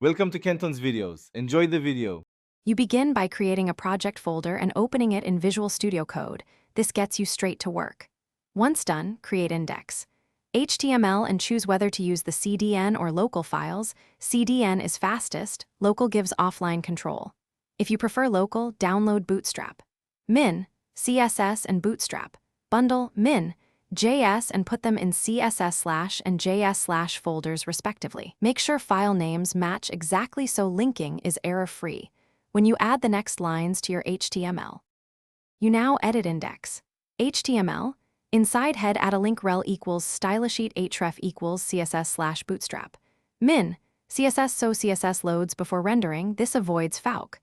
Welcome to Kenton's videos. Enjoy the video. You begin by creating a project folder and opening it in Visual Studio Code. This gets you straight to work. Once done, create index. HTML and choose whether to use the CDN or local files. CDN is fastest, local gives offline control. If you prefer local, download Bootstrap. Min, CSS and Bootstrap. Bundle, min, JS and put them in CSS/ and JS/ folders respectively. Make sure file names match exactly so linking is error-free. When you add the next lines to your HTML. You now edit index. HTML, inside head add a link rel equals stylisheet href equals CSS/ Bootstrap. Min, CSS so CSS loads before rendering, this avoids FAUC.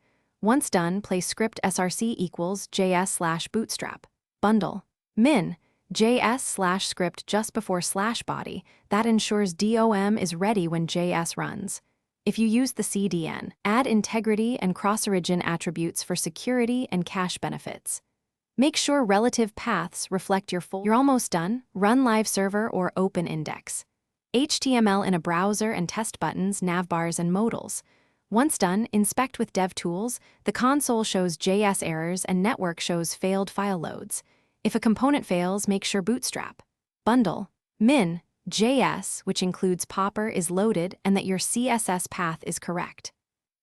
Once done, place script src equals JS/ Bootstrap. Bundle. Min, JS/script just before /body, that ensures DOM is ready when JS runs. If you use the CDN, add integrity and cross-origin attributes for security and cache benefits. Make sure relative paths reflect your full. You're almost done. Run live server or open index. HTML in a browser and test buttons, navbars, and modals. Once done, inspect with DevTools. The console shows JS errors and network shows failed file loads. If a component fails, make sure Bootstrap. Bundle. Min. JS, which includes Popper, is loaded and that your CSS path is correct.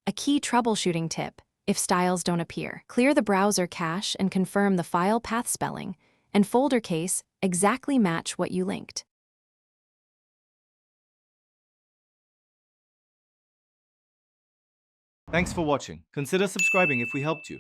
A key troubleshooting tip: if styles don't appear, clear the browser cache and confirm the file path spelling and folder case exactly match what you linked. Thanks for watching. Consider subscribing if we helped you.